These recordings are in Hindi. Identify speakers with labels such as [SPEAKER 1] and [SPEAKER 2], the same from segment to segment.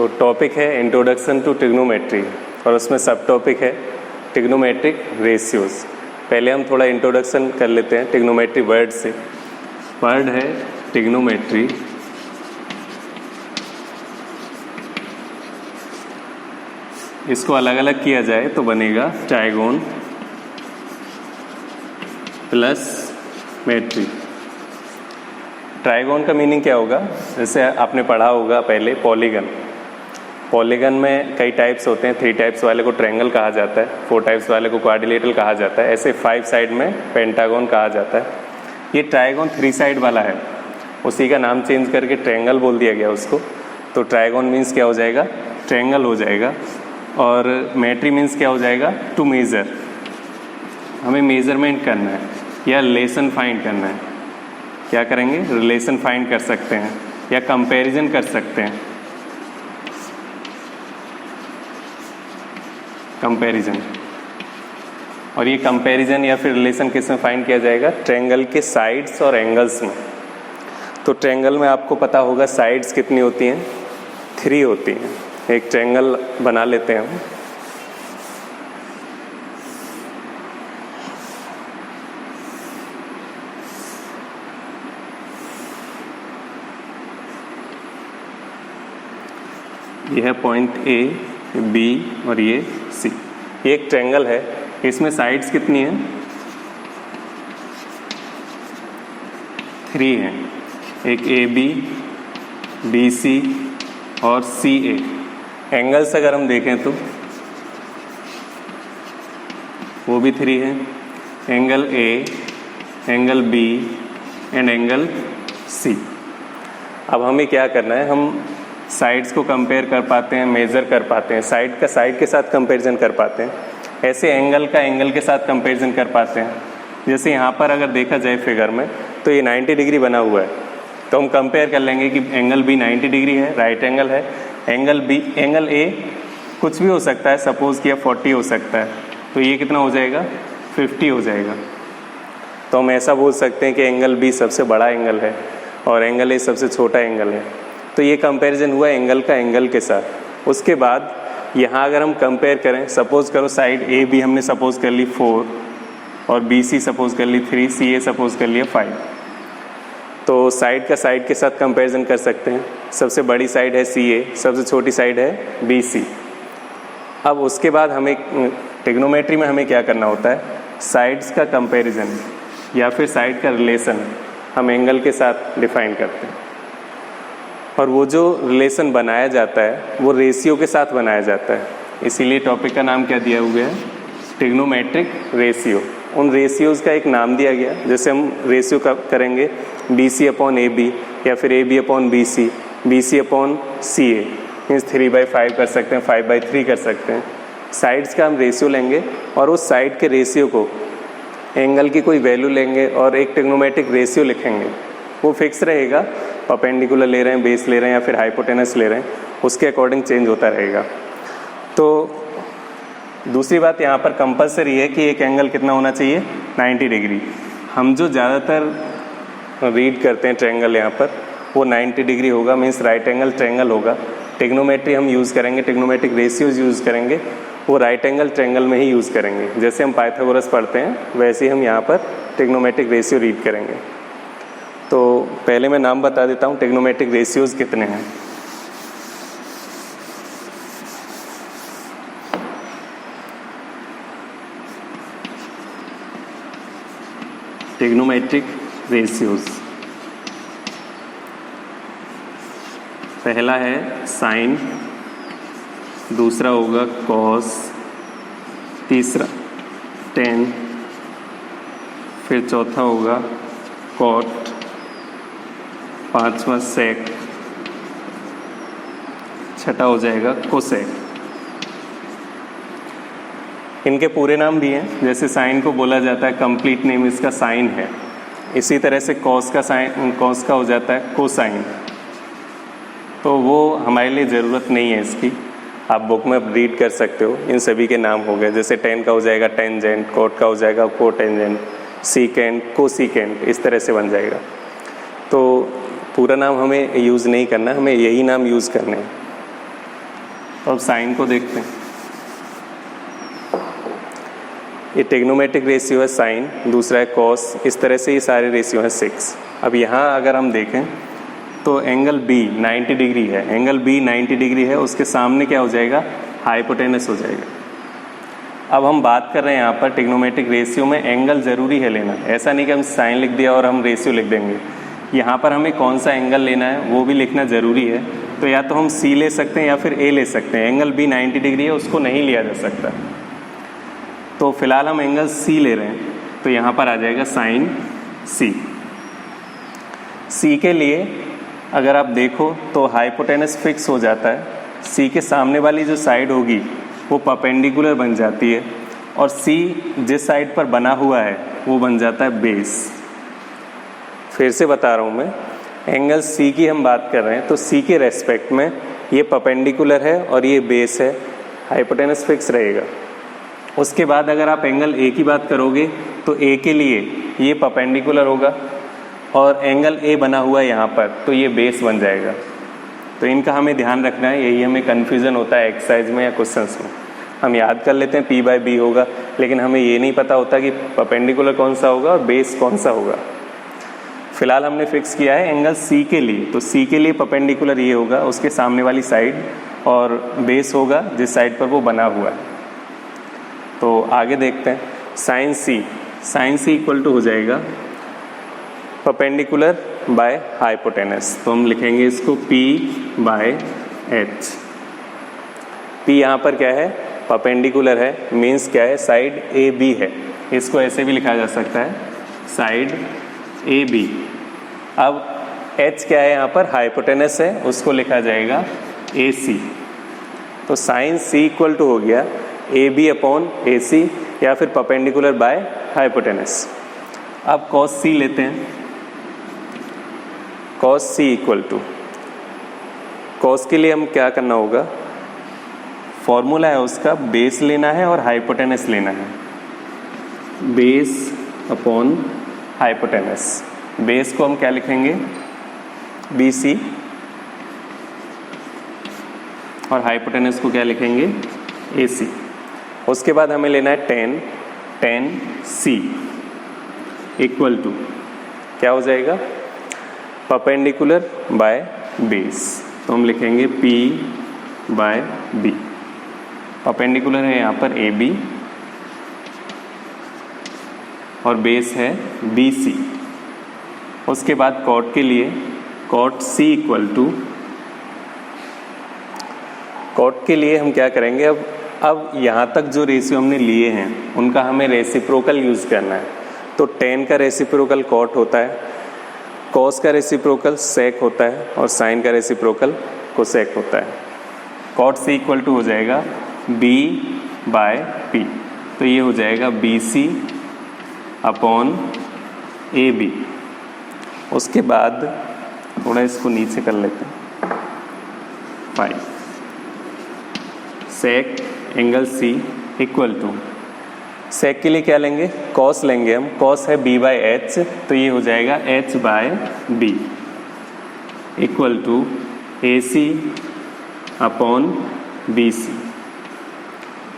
[SPEAKER 1] तो टॉपिक है इंट्रोडक्शन टू ट्रिग्नोमेट्री और उसमें सब टॉपिक है ट्रिग्नोमेट्रिक रेशियोज़। पहले हम थोड़ा इंट्रोडक्शन कर लेते हैं ट्रिग्नोमेट्री वर्ड से। वर्ड है ट्रिग्नोमेट्री, इसको अलग अलग किया जाए तो बनेगा ट्राइगोन प्लस मेट्री। ट्राइगोन का मीनिंग क्या होगा? जैसे आपने पढ़ा होगा पहले पॉलीगन। पॉलीगन में कई टाइप्स होते हैं, 3 टाइप्स वाले को ट्रायंगल कहा जाता है, 4 टाइप्स वाले को क्वाड्रिलेटरल कहा जाता है, ऐसे 5 साइड में पेंटागन कहा जाता है। ये ट्राइगोन 3 साइड वाला है, उसी का नाम चेंज करके ट्रायंगल बोल दिया गया उसको। तो ट्राइगोन मीन्स क्या हो जाएगा? ट्रायंगल हो जाएगा। और मेट्री मीन्स क्या हो जाएगा? टू मेज़र, हमें मेज़रमेंट करना है या रिलेशन फाइंड करना है। क्या करेंगे? रिलेशन फाइंड कर सकते हैं या कंपैरिजन कर सकते हैं। कंपैरिजन, और ये कंपैरिजन या फिर रिलेशन किस में फाइंड किया जाएगा? ट्रायंगल के साइड्स और एंगल्स में। तो ट्रायंगल में आपको पता होगा साइड्स कितनी होती हैं? 3 होती हैं। एक ट्रायंगल बना लेते हैं हम। यह है पॉइंट ए, बी और ये सी। ये एक ट्रायंगल है, इसमें साइड्स कितनी हैं? 3 हैं। एक ए बी सी और सी ए। एंगल्स अगर हम देखें तो वो भी 3 हैं। Angle A, angle B and angle C. अब हमें क्या करना है? हम साइड्स को कंपेयर कर पाते हैं, मेज़र कर पाते हैं, साइड का साइड के साथ कंपैरिजन कर पाते हैं, ऐसे एंगल का एंगल के साथ कंपैरिजन कर पाते हैं। जैसे यहाँ पर अगर देखा जाए फिगर में तो ये 90 डिग्री बना हुआ है, तो हम कंपेयर कर लेंगे कि एंगल बी 90 डिग्री है, राइट एंगल है। एंगल ए कुछ भी हो सकता है, सपोज़ किया 40 हो सकता है, तो ये कितना हो जाएगा? 50 हो जाएगा। तो हम ऐसा बोल सकते हैं कि एंगल बी सबसे बड़ा एंगल है और एंगल ए सबसे छोटा एंगल है। तो ये कंपैरिजन हुआ एंगल का एंगल के साथ। उसके बाद यहाँ अगर हम कंपेयर करें, सपोज़ करो साइड ए बी हमने सपोज़ कर ली 4 और बी सी सपोज़ कर ली 3, सी ए सपोज़ कर लिया 5। तो साइड का साइड के साथ कंपैरिजन कर सकते हैं। सबसे बड़ी साइड है सी ए, सबसे छोटी साइड है बी सी। अब उसके बाद हमें ट्रिग्नोमेट्री में हमें क्या करना होता है? साइड्स का कंपैरिजन या फिर साइड का रिलेशन हम एंगल के साथ डिफाइन करते हैं। और वो जो रिलेशन बनाया जाता है वो रेशियो के साथ बनाया जाता है, इसीलिए टॉपिक का नाम क्या दिया हुआ है? Trigonometric ratio. उन रेशियोज़ का एक नाम दिया गया। जैसे हम रेशियो का करेंगे B C upon A B या फिर A B upon B C upon C A, means 3/5 कर सकते हैं, 5/3 कर सकते हैं। साइड्स का हम रेशियो लेंगे और उस साइड के रेशियो को एंगल की कोई वैल्यू लेंगे और एक ट्रिग्नोमेट्रिक रेशियो लिखेंगे। वो फिक्स रहेगा, परपेंडिकुलर ले रहे हैं, बेस ले रहे हैं या फिर हाइपोटेनस ले रहे हैं, उसके अकॉर्डिंग चेंज होता रहेगा। तो दूसरी बात यहाँ पर कंपलसरी है कि एक एंगल कितना होना चाहिए? 90 डिग्री। हम जो ज़्यादातर रीड करते हैं ट्रायंगल यहाँ पर वो 90 डिग्री होगा, मीन्स राइट एंगल ट्रायंगल होगा। ट्रिग्नोमेट्री हम यूज़ करेंगे, ट्रिग्नोमेट्रिक रेशियोज़ यूज़ करेंगे, वो राइट एंगल ट्रायंगल में ही यूज़ करेंगे। जैसे हम पाइथागोरस पढ़ते हैं वैसे ही हम यहाँ पर ट्रिग्नोमेट्रिक रेशियो रीड करेंगे। तो पहले मैं नाम बता देता हूँ ट्रिग्नोमेट्रिक रेशियोज़ कितने हैं। ट्रिग्नोमेट्रिक रेशियोज़, पहला है साइन, दूसरा होगा कॉस, तीसरा टेन, फिर चौथा होगा कॉट, पांचवा सेक, छठा हो जाएगा कोसेक। इनके पूरे नाम भी हैं। जैसे साइन को बोला जाता है कंप्लीट नेम इसका साइन है, इसी तरह से कॉस का हो जाता है कोसाइन। तो वो हमारे लिए ज़रूरत नहीं है इसकी, आप बुक में रीड कर सकते हो। इन सभी के नाम हो गए। जैसे टेन का हो जाएगा टेंजेंट, कोट का हो जाएगा कोटेंजेंट, सीकेंट कोसीकेंट, इस तरह से बन जाएगा। तो पूरा नाम हमें यूज़ नहीं करना, हमें यही नाम यूज़ करने हैं। तो अब साइन को देखते हैं। ये ट्रिग्नोमेट्रिक रेशियो है साइन, दूसरा है कॉस, इस तरह से ये सारे रेशियो हैं 6। अब यहाँ अगर हम देखें तो एंगल बी 90 डिग्री है, एंगल बी 90 डिग्री है, उसके सामने क्या हो जाएगा, हाइपोटेनस हो जाएगा। अब हम बात कर रहे हैं यहाँ पर ट्रिग्नोमेट्रिक रेशियो में एंगल ज़रूरी है लेना, ऐसा नहीं कि हम साइन लिख दिया और हम रेशियो लिख देंगे। यहाँ पर हमें कौन सा एंगल लेना है वो भी लिखना ज़रूरी है। तो या तो हम सी ले सकते हैं या फिर ए ले सकते हैं। एंगल बी 90 डिग्री है, उसको नहीं लिया जा सकता। तो फिलहाल हम एंगल सी ले रहे हैं, तो यहाँ पर आ जाएगा साइन सी। सी के लिए अगर आप देखो तो हाइपोटेनस फिक्स हो जाता है, सी के सामने वाली जो साइड होगी वो परपेंडिकुलर बन जाती है, और सी जिस साइड पर बना हुआ है वो बन जाता है बेस। फिर से बता रहा हूँ मैं, एंगल सी की हम बात कर रहे हैं तो सी के रेस्पेक्ट में ये परपेंडिकुलर है और ये बेस है, हाइपोटेनस फिक्स रहेगा। उसके बाद अगर आप एंगल ए की बात करोगे तो ए के लिए ये परपेंडिकुलर होगा और एंगल ए बना हुआ है यहाँ पर, तो ये बेस बन जाएगा। तो इनका हमें ध्यान रखना है, यही हमें कन्फ्यूज़न होता है एक्सरसाइज में या क्वेश्चंस में। हम याद कर लेते हैं P बाय B होगा, लेकिन हमें ये नहीं पता होता कि परपेंडिकुलर कौन सा होगा और बेस कौन सा होगा। फिलहाल हमने फिक्स किया है एंगल C के लिए, तो C के लिए परपेंडिकुलर ये होगा उसके सामने वाली साइड, और बेस होगा जिस साइड पर वो बना हुआ है। तो आगे देखते हैं, साइन सी इक्वल टू हो जाएगा परपेंडिकुलर बाय हाइपोटेनस। तो हम लिखेंगे इसको P बाय H। P यहाँ पर क्या है, परपेंडिकुलर है, मीन्स क्या है, साइड ए बी है, इसको ऐसे भी लिखा जा सकता है, साइड ए बी। अब H क्या है, यहाँ पर हाइपोटेनस है, उसको लिखा जाएगा ए सी। तो साइन सी इक्वल टू हो गया ए बी अपॉन ए सी, या फिर परपेंडिकुलर बाय हाइपोटेनस। अब कॉस सी लेते हैं, cos C equal to, cos के लिए हम क्या करना होगा, फॉर्मूला है उसका, बेस लेना है और हाइपोटेनस लेना है, बेस अपॉन हाइपोटेनस। बेस को हम क्या लिखेंगे, बी सी, और हाइपोटेनस को क्या लिखेंगे, ए सी। उसके बाद हमें लेना है टेन सी इक्वल टू क्या हो जाएगा, परपेंडिकुलर बाय बेस। तो हम लिखेंगे P बाय B। परपेंडिकुलर है यहाँ पर AB और बेस है BC। उसके बाद कॉट के लिए cot C equal to, cot के लिए हम क्या करेंगे, अब यहाँ तक जो रेशियो हमने लिए हैं उनका हमें रेसिप्रोकल यूज़ करना है। तो टेन का रेसिप्रोकल कॉट होता है, कॉस का रेसिप्रोकल सेक होता है, और साइन का रेसिप्रोकल कोसेक होता है। कॉट सी इक्वल टू हो जाएगा B बाय P। तो ये हो जाएगा BC अपॉन AB। उसके बाद थोड़ा इसको नीचे कर लेते हैं, 5 सेक एंगल C इक्वल टू, सेक के लिए क्या लेंगे, कॉस लेंगे हम, कॉस है B बाय H, तो ये हो जाएगा H by B equal to AC upon BC।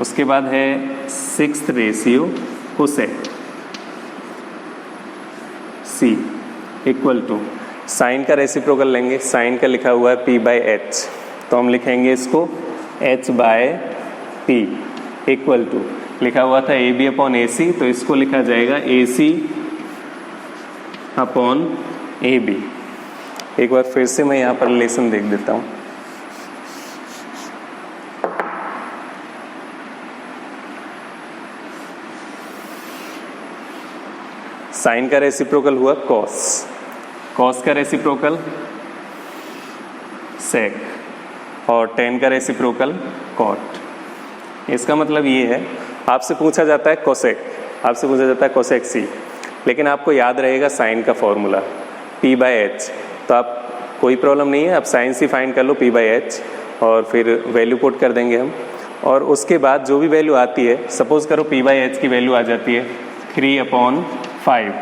[SPEAKER 1] उसके बाद है 6th ratio cosec C equal to, sine का रेसिप्रोकल लेंगे, साइन का लिखा हुआ है P बाय H, तो हम लिखेंगे इसको H by P equal to, लिखा हुआ था AB अपॉन AC, तो इसको लिखा जाएगा AC अपॉन AB। एक बार फिर से मैं यहाँ पर रिलेशन देख देता हूँ। साइन का रेसिप्रोकल हुआ कॉस, कॉस का रेसिप्रोकल सेक, और टेन का रेसिप्रोकल कॉट। इसका मतलब ये है, आपसे पूछा जाता है कोसेक, आपसे पूछा जाता है कोसेक सी, लेकिन आपको याद रहेगा साइन का फॉर्मूला P बाय H, तो आप कोई प्रॉब्लम नहीं है, आप साइन सी फाइंड कर लो P बाय H, और फिर वैल्यू पुट कर देंगे हम। और उसके बाद जो भी वैल्यू आती है, सपोज करो P बाय H की वैल्यू आ जाती है 3/5,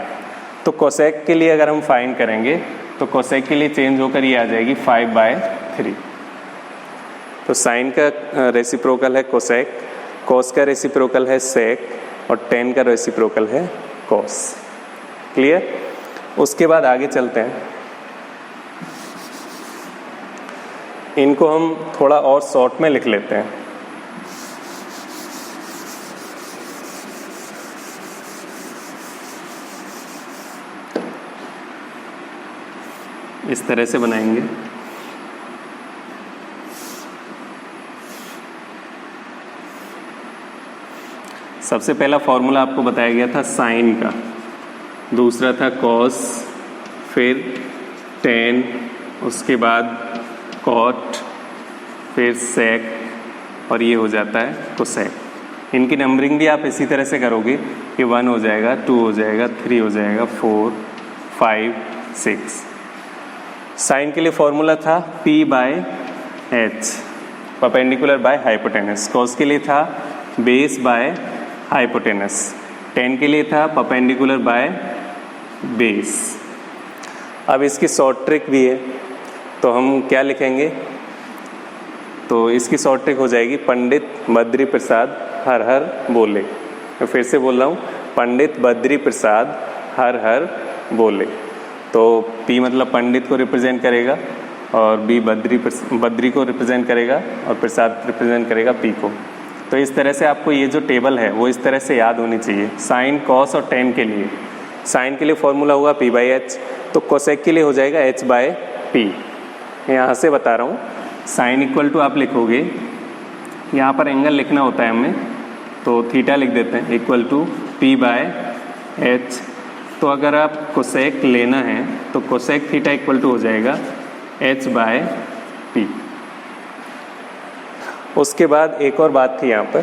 [SPEAKER 1] तो कोसेक के लिए अगर हम फाइंड करेंगे तो कोसेक के लिए चेंज होकर ये आ जाएगी 5/3। तो साइन का रेसिप्रोकल है कोसेक, कॉस का रेसिप्रोकल है सेक और टेन का रेसिप्रोकल है कॉस। क्लियर? उसके बाद आगे चलते हैं, इनको हम थोड़ा और शॉर्ट में लिख लेते हैं। इस तरह से बनाएंगे। सबसे पहला फॉर्मूला आपको बताया गया था साइन का, दूसरा था कॉस, फिर टेन, उसके बाद कॉट, फिर सेक और ये हो जाता है कोसेक। इनकी नंबरिंग भी आप इसी तरह से करोगे कि 1 हो जाएगा, 2 हो जाएगा, 3 हो जाएगा, 4, 5, 6। साइन के लिए फॉर्मूला था P by H, perpendicular by hypotenuse. Cos के लिए था बेस बाय हाइपोटेनस। टेन के लिए था परपेंडिकुलर बाय बेस। अब इसकी शॉर्ट ट्रिक भी है, तो हम क्या लिखेंगे? तो इसकी शॉर्ट ट्रिक हो जाएगी पंडित बद्री प्रसाद हर हर बोले। मैं फिर से बोल रहा हूँ, पंडित बद्री प्रसाद हर हर बोले। तो P मतलब पंडित को रिप्रेजेंट करेगा और B बद्री को रिप्रेजेंट करेगा और प्रसाद रिप्रेजेंट करेगा P को। तो इस तरह से आपको ये जो टेबल है वो इस तरह से याद होनी चाहिए। साइन, कॉस और टेन के लिए, साइन के लिए फॉर्मूला होगा P बाई H, तो कोसेक के लिए हो जाएगा H बाय P। यहाँ से बता रहा हूँ, साइन इक्वल टू आप लिखोगे, यहाँ पर एंगल लिखना होता है हमें, तो थीटा लिख देते हैं equal to P by H। तो अगर आप कोसेक लेना है तो कोसेक थीटा इक्वल टू हो जाएगा H बाय P। उसके बाद एक और बात थी यहाँ पर,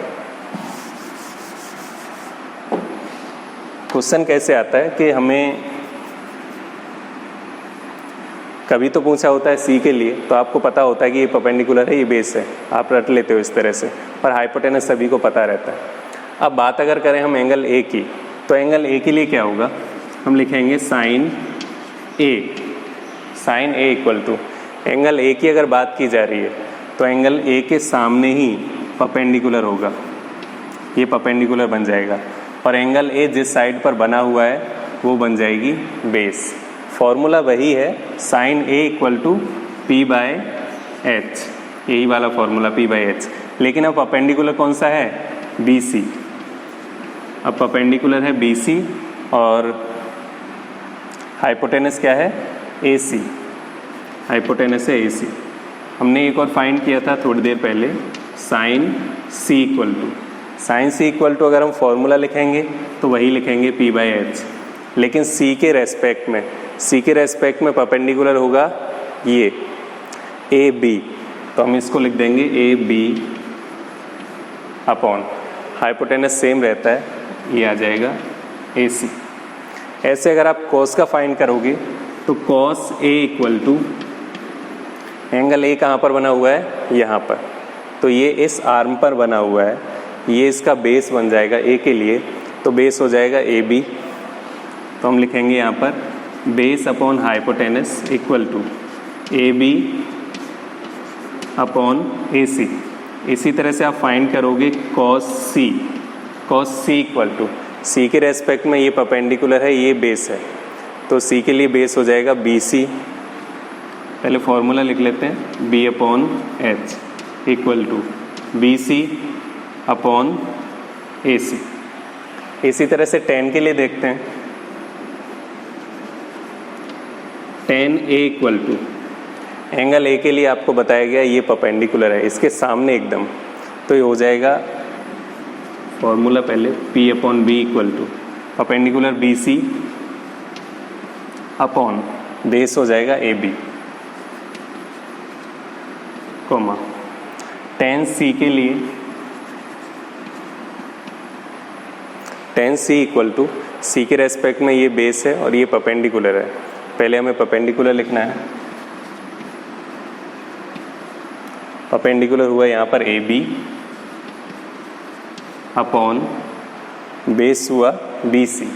[SPEAKER 1] क्वेश्चन कैसे आता है कि हमें कभी तो पूछा होता है C के लिए, तो आपको पता होता है कि ये परपेंडिकुलर है, ये बेस है, आप रट लेते हो इस तरह से, पर हाइपोटेनस सभी को पता रहता है। अब बात अगर करें हम एंगल A की, तो एंगल A के लिए क्या होगा? हम लिखेंगे sine A। Sine A equal to, angle A की अगर बात की जा रही है तो एंगल A के सामने ही परपेंडिकुलर होगा, ये परपेंडिकुलर बन जाएगा, और एंगल A जिस साइड पर बना हुआ है वो बन जाएगी बेस। फॉर्मूला वही है, sine A equal to P by H, यही वाला फॉर्मूला P बाय H। लेकिन अब परपेंडिकुलर कौन सा है? BC। अब परपेंडिकुलर है BC और हाइपोटेनस क्या है? AC। हाइपोटेनस है AC। हमने एक और फाइंड किया था थोड़ी देर पहले, sine C equal to, sine C equal to अगर हम फॉर्मूला लिखेंगे तो वही लिखेंगे P बाई H, लेकिन C के रेस्पेक्ट में, C के रेस्पेक्ट में परपेंडिकुलर होगा ये AB, तो हम इसको लिख देंगे AB अपॉन, हाइपोटेनस सेम रहता है, ये आ जाएगा AC। ऐसे अगर आप कॉस का फाइंड करोगे तो cos A equal to, angle A कहाँ पर बना हुआ है? यहाँ पर, तो ये इस आर्म पर बना हुआ है, ये इसका बेस बन जाएगा A के लिए, तो बेस हो जाएगा AB। तो हम लिखेंगे यहाँ पर base upon hypotenuse equal to AB upon AC। इसी तरह से आप फाइंड करोगे cos C, cos C equal to, C के रेस्पेक्ट में ये परपेंडिकुलर है, ये बेस है, तो C के लिए बेस हो जाएगा BC। पहले फॉर्मूला लिख लेते हैं, B upon H equal to BC upon AC। इसी तरह से टेन के लिए देखते हैं, tan A equal to, angle A के लिए आपको बताया गया ये परपेंडिकुलर है, इसके सामने एकदम, तो ये हो जाएगा फॉर्मूला पहले P upon B equal to perpendicular BC upon base हो जाएगा AB, कोमा टेन C के लिए, tan C equal to, C के रेस्पेक्ट में ये बेस है और ये परपेंडिकुलर है, पहले हमें परपेंडिकुलर लिखना है। परपेंडिकुलर हुआ यहाँ पर AB अपॉन बेस हुआ BC।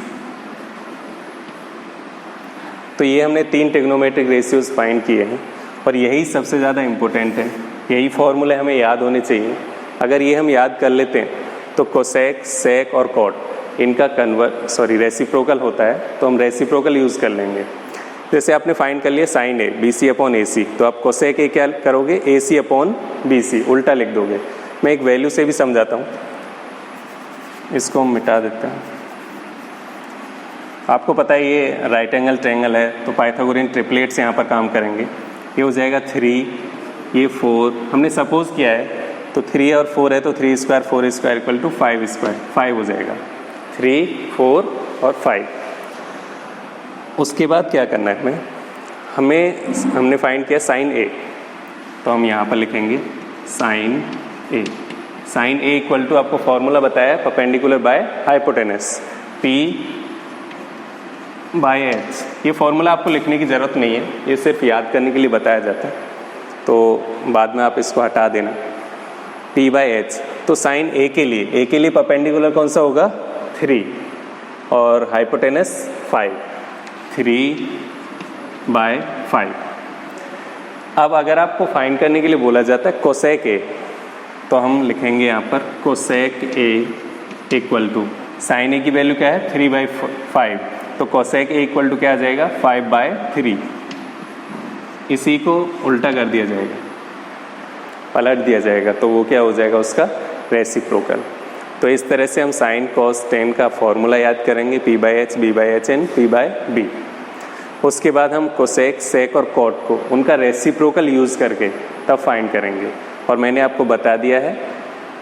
[SPEAKER 1] तो ये हमने 3 ट्रिग्नोमेट्रिक रेशियोज फाइंड किए हैं और यही सबसे ज़्यादा इम्पोर्टेंट है यही फॉर्मूले हमें याद होने चाहिए। अगर ये हम याद कर लेते हैं तो कोसेक, सेक और कॉट इनका रेसिप्रोकल होता है, तो हम रेसिप्रोकल यूज़ कर लेंगे। जैसे आपने फाइंड कर लिया sine A B C upon A C, तो आप कोसेक ए क्या करोगे, ए सी अपॉन बी सी, उल्टा लिख दोगे। मैं एक वैल्यू से भी समझाता हूँ, इसको हम मिटा देते हैं। आपको पता है ये राइट एंगल ट्रायंगल है, तो पाइथागोरियन ट्रिपलेट्स यहाँ पर काम करेंगे। ये हो जाएगा 3, ये 4, हमने सपोज किया है, तो 3 और 4 है तो 3 square 4 square equal to 5 square, 5 हो जाएगा। 3, 4 और 5। उसके बाद क्या करना है हमने फाइंड किया साइन ए, तो हम यहाँ पर लिखेंगे sine A. Sine A equal to आपको फॉर्मूला बताया है perpendicular by hypotenuse, P by H. ये फॉर्मूला आपको लिखने की ज़रूरत नहीं है, ये सिर्फ याद करने के लिए बताया जाता है, तो बाद में आप इसको हटा देना। पी बाय एच, तो साइन ए के लिए परपेंडिकुलर कौन सा होगा, 3 और हाइपोटेनस 5, 3 बाय 5। अब अगर आपको फाइंड करने के लिए बोला जाता है कोसेक ए, तो हम लिखेंगे यहाँ पर cosec A equal to sine A की वैल्यू क्या है, 3/5, तो कोसेक ए इक्वल टू क्या आ जाएगा, 5/3। इसी को उल्टा कर दिया जाएगा, पलट दिया जाएगा, तो वो क्या हो जाएगा, उसका रेसिप्रोकल। तो इस तरह से हम साइन कॉस टेन का फॉर्मूला याद करेंगे, P by H, B by H and P by B. उसके बाद हम कोसेक, सेक और कॉट को उनका रेसिप्रोकल यूज़ करके तब फाइंड करेंगे। और मैंने आपको बता दिया है,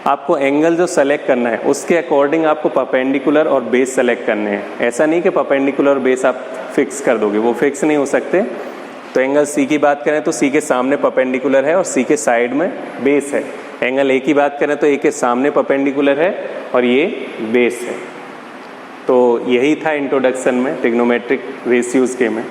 [SPEAKER 1] आपको एंगल जो सेलेक्ट करना है उसके अकॉर्डिंग आपको परपेंडिकुलर और बेस सेलेक्ट करने हैं। ऐसा नहीं कि परपेंडिकुलर और बेस आप फिक्स कर दोगे, वो फिक्स नहीं हो सकते। तो एंगल सी की बात करें तो सी के सामने परपेंडिकुलर है और सी के साइड में बेस है। एंगल ए की बात करें तो ए के सामने परपेंडिकुलर है और ये बेस है। तो यही था इंट्रोडक्शन में ट्रिग्नोमेट्रिक रेशियोज के में।